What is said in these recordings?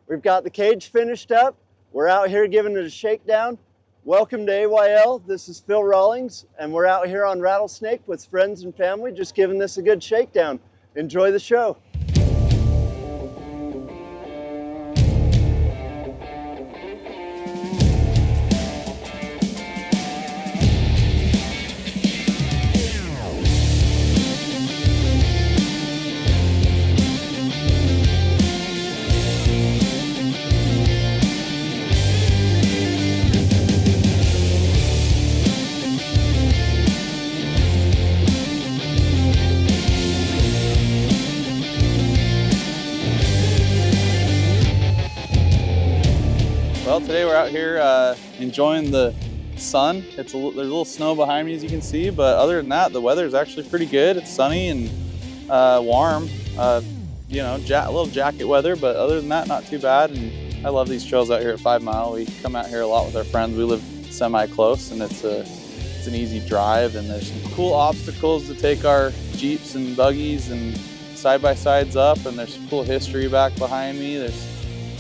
We've got the cage finished up. We're out here giving it a shakedown. Welcome to AYL. This is Phil Rawlings, and we're out here on Rattlesnake with friends and family, just giving this a good shakedown. Enjoy the show. Well, today we're out here enjoying the sun. There's a little snow behind me, as you can see, but other than that, the weather is actually pretty good. It's sunny and warm. You know, a little jacket weather, but other than that, not too bad. And I love these trails out here at 5 Mile. We come out here a lot with our friends. We live semi-close, and it's an easy drive. And there's some cool obstacles to take our Jeeps and buggies and side-by-sides up. And there's some cool history back behind me. There's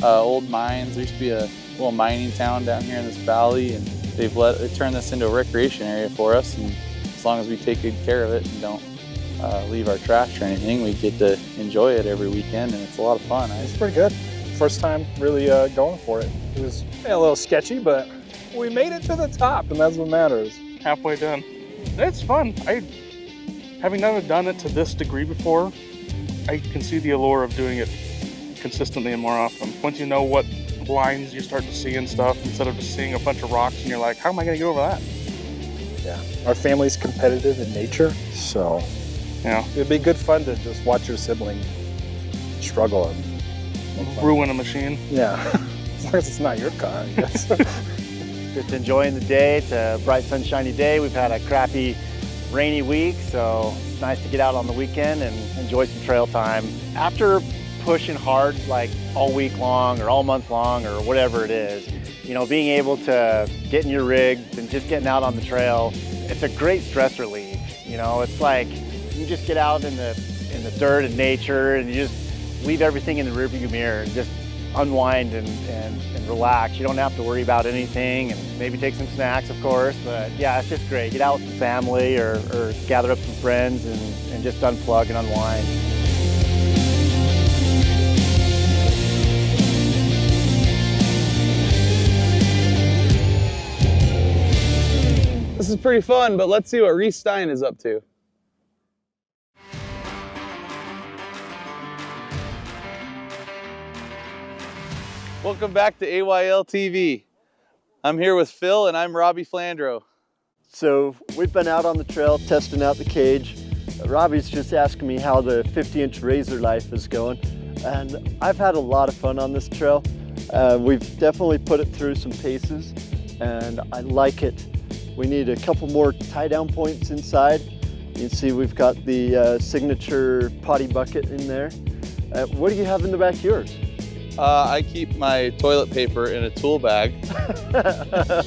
old mines. There used to be a little mining town down here in this valley, and they've turned this into a recreation area for us. And as long as we take good care of it and don't leave our trash or anything, we get to enjoy it every weekend, and it's a lot of fun. It's pretty good. First time really going for it. It was a little sketchy, but we made it to the top, and that's what matters. Halfway done. It's fun. Having never done it to this degree before, I can see the allure of doing it consistently and more often. Once you know what lines you start to see and stuff, instead of just seeing a bunch of rocks and you're like, how am I going to get over that? Yeah, our family's competitive in nature, so yeah, it'd be good fun to just watch your sibling struggle and ruin a machine. Yeah, as long as it's not your car, I guess. Just enjoying the day. It's a bright, sunshiny day. We've had a crappy, rainy week, so it's nice to get out on the weekend and enjoy some trail time. After pushing hard like all week long or all month long or whatever it is, you know, being able to get in your rig and just getting out on the trail, it's a great stress relief. You know, it's like you just get out in the dirt and nature, and you just leave everything in the rearview mirror and just unwind and relax. You don't have to worry about anything, and maybe take some snacks, of course, but yeah, it's just great. Get out with the family or gather up some friends and just unplug and unwind. This is pretty fun, but let's see what Reese Stein is up to. Welcome back to AYL TV. I'm here with Phil, and I'm Robby Flandro. So we've been out on the trail testing out the cage. Robby's just asking me how the 50-inch RZR life is going, and I've had a lot of fun on this trail. We've definitely put it through some paces, and I like it. We need a couple more tie-down points inside. You can see we've got the signature potty bucket in there. What do you have in the back of yours? I keep my toilet paper in a tool bag. But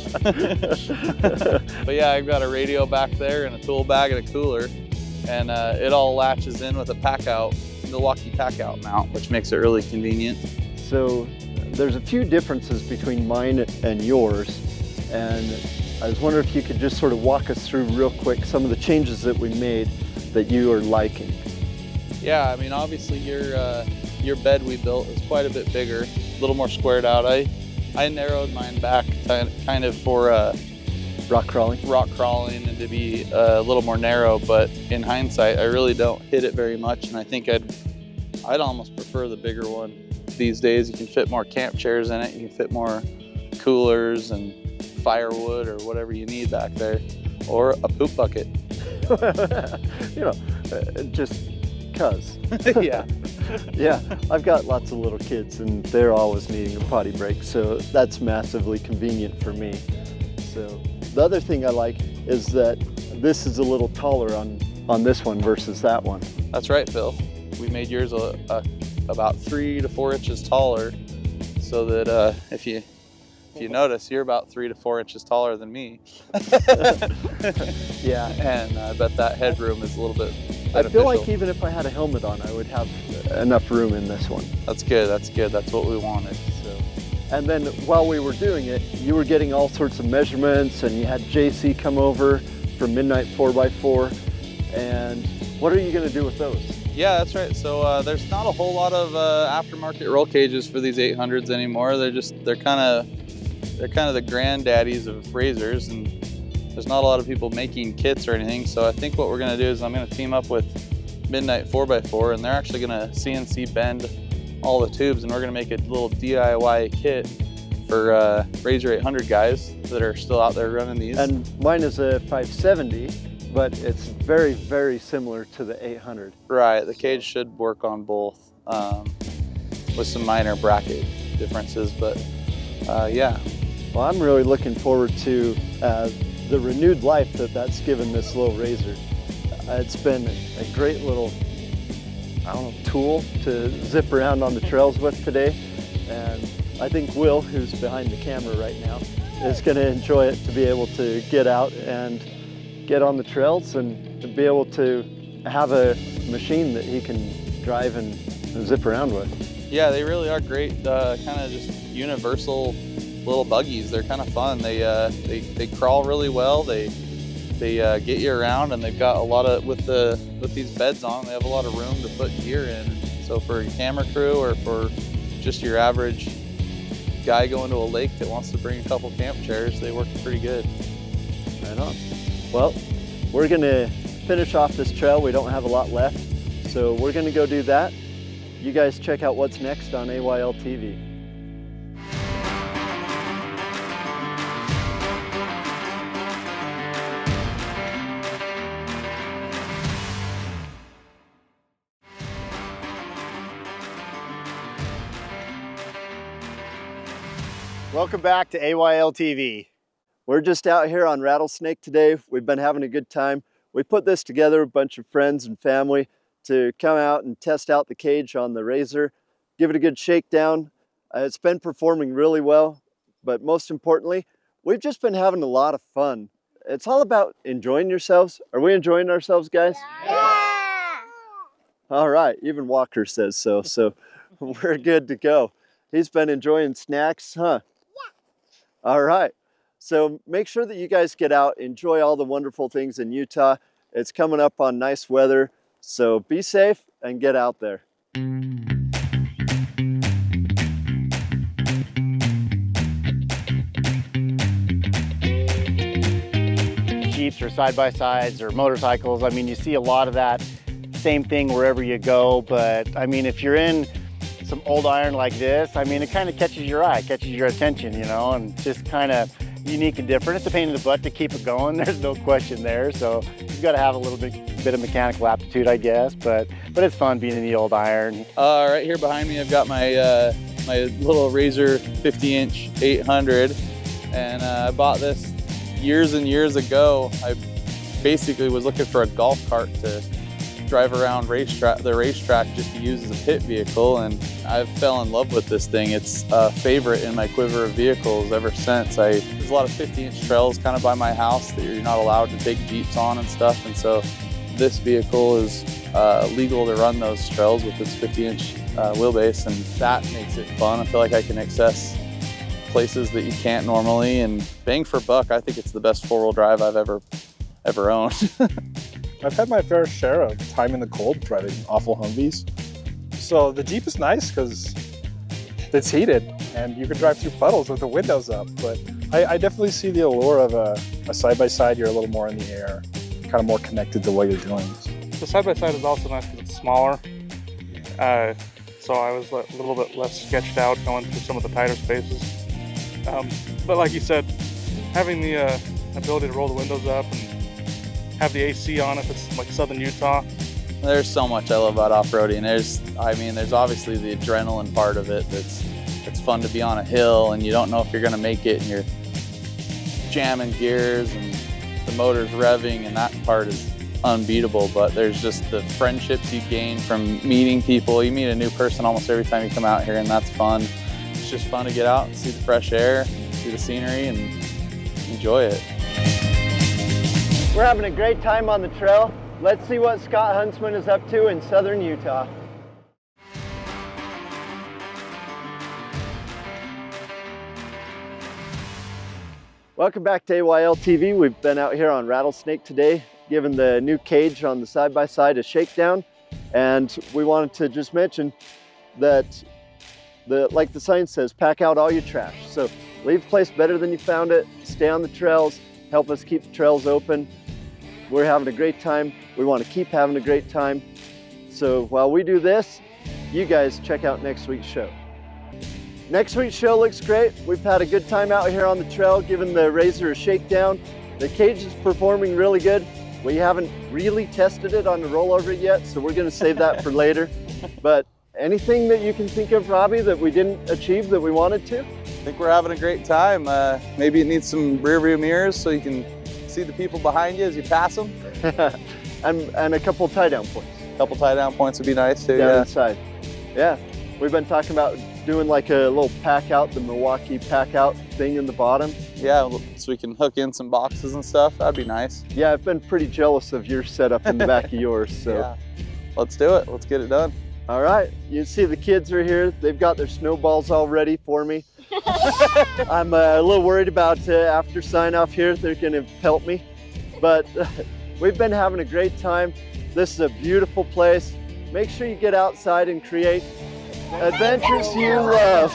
yeah, I've got a radio back there and a tool bag and a cooler, and it all latches in with a pack-out, Milwaukee pack-out mount, which makes it really convenient. So there's a few differences between mine and yours, and I was wondering if you could just sort of walk us through real quick some of the changes that we made that you are liking. Yeah, I mean, obviously your bed we built is quite a bit bigger, a little more squared out. I narrowed mine back kind of for rock crawling and to be a little more narrow, but in hindsight, I really don't hit it very much, and I think I'd almost prefer the bigger one. These days, you can fit more camp chairs in it, you can fit more coolers and firewood or whatever you need back there, or a poop bucket. You know, just cuz. Yeah. Yeah, I've got lots of little kids and they're always needing a potty break, so that's massively convenient for me. So the other thing I like is that this is a little taller on this one versus that one. That's right, Phil. We made yours about 3 to 4 inches taller, so that if you notice, you're about 3 to 4 inches taller than me. Yeah. And I bet that headroom is a little bit beneficial. I feel like even if I had a helmet on, I would have enough room in this one. That's good, that's good. That's what we wanted. And then while we were doing it, you were getting all sorts of measurements, and you had JC come over for Midnight 4x4. And what are you going to do with those? Yeah, that's right. So there's not a whole lot of aftermarket roll cages for these 800s anymore. They're kind of the granddaddies of RZRs, and there's not a lot of people making kits or anything. So I think what we're going to do is I'm going to team up with Midnight 4x4, and they're actually going to CNC bend all the tubes, and we're going to make a little DIY kit for RZR 800 guys that are still out there running these. And mine is a 570, but it's very, very similar to the 800. Right, the cage should work on both with some minor bracket differences, but yeah. Well, I'm really looking forward to the renewed life that's given this little RZR. It's been a great little, I don't know, tool to zip around on the trails with today. And I think Will, who's behind the camera right now, is going to enjoy it to be able to get out and get on the trails and to be able to have a machine that he can drive and zip around with. Yeah, they really are great, kind of just universal little buggies. They're kind of fun. They crawl really well. They get you around, and they've got a lot of, with these beds on, they have a lot of room to put gear in. So for your camera crew or for just your average guy going to a lake that wants to bring a couple camp chairs, they work pretty good. Right on. Well, we're gonna finish off this trail. We don't have a lot left, so we're gonna go do that. You guys check out what's next on AYL TV. Welcome back to AYL TV. We're just out here on Rattlesnake today. We've been having a good time. We put this together, a bunch of friends and family, to come out and test out the cage on the RZR, give it a good shakedown. It's been performing really well, but most importantly, we've just been having a lot of fun. It's all about enjoying yourselves. Are we enjoying ourselves, guys? Yeah! All right, even Walker says so, so we're good to go. He's been enjoying snacks, huh? Yeah. All right, so make sure that you guys get out, enjoy all the wonderful things in Utah. It's coming up on nice weather, so be safe and get out there. Jeeps or side-by-sides or motorcycles, I mean, you see a lot of that same thing wherever you go, but I mean, if you're in some old iron like this, I mean, it kind of catches your eye, catches your attention, you know, and just kind of unique and different. It's a pain in the butt to keep it going, there's no question there, so you've got to have a little bit of mechanical aptitude, I guess, but it's fun being in the old iron. Right here behind me, I've got my my little RZR 50-inch 800, and I bought this years and years ago. I basically was looking for a golf cart to drive around the racetrack just to use as a pit vehicle, and I fell in love with this thing. It's a favorite in my quiver of vehicles ever since. There's a lot of 50-inch trails kind of by my house that you're not allowed to take Jeeps on and stuff, and so this vehicle is legal to run those trails with its 50-inch wheelbase, and that makes it fun. I feel like I can access places that you can't normally, and bang for buck, I think it's the best four-wheel drive I've ever owned. I've had my fair share of time in the cold driving awful Humvees. So the Jeep is nice because it's heated and you can drive through puddles with the windows up. But I definitely see the allure of a side-by-side. You're a little more in the air, kind of more connected to what you're doing. The side-by-side is also nice because it's smaller. So I was a little bit less sketched out going through some of the tighter spaces. But like you said, having the ability to roll the windows up and have the AC on if it's like southern Utah. There's so much I love about off-roading. There's obviously the adrenaline part of it. It's fun to be on a hill and you don't know if you're gonna make it, and you're jamming gears and the motor's revving, and that part is unbeatable. But there's just the friendships you gain from meeting people. You meet a new person almost every time you come out here, and that's fun. It's just fun to get out and see the fresh air, see the scenery, and enjoy it. We're having a great time on the trail. Let's see what Scott Huntsman is up to in southern Utah. Welcome back to AYL TV. We've been out here on Rattlesnake today, giving the new cage on the side-by-side a shakedown. And we wanted to just mention that, like the sign says, pack out all your trash. So leave the place better than you found it, stay on the trails, help us keep the trails open. We're having a great time. We want to keep having a great time. So while we do this, you guys check out next week's show. Next week's show looks great. We've had a good time out here on the trail, giving the RZR a shakedown. The cage is performing really good. We haven't really tested it on the rollover yet, so we're gonna save that for later. But anything that you can think of, Robby, that we didn't achieve that we wanted to? I think we're having a great time. Maybe it needs some rear view mirrors so you can see the people behind you as you pass them. and a couple tie down points. A couple tie down points would be nice too. Down Yeah. inside. Yeah, we've been talking about doing like a little pack out, the Milwaukee pack out thing in the bottom. Yeah, so we can hook in some boxes and stuff. That'd be nice. Yeah, I've been pretty jealous of your setup in the back of yours. So Yeah. Let's do it. Let's get it done. all right, you see the kids are here. They've got their snowballs all ready for me. I'm a little worried about after sign off here, they're gonna pelt me. But we've been having a great time. This is a beautiful place. Make sure you get outside and create adventures you love.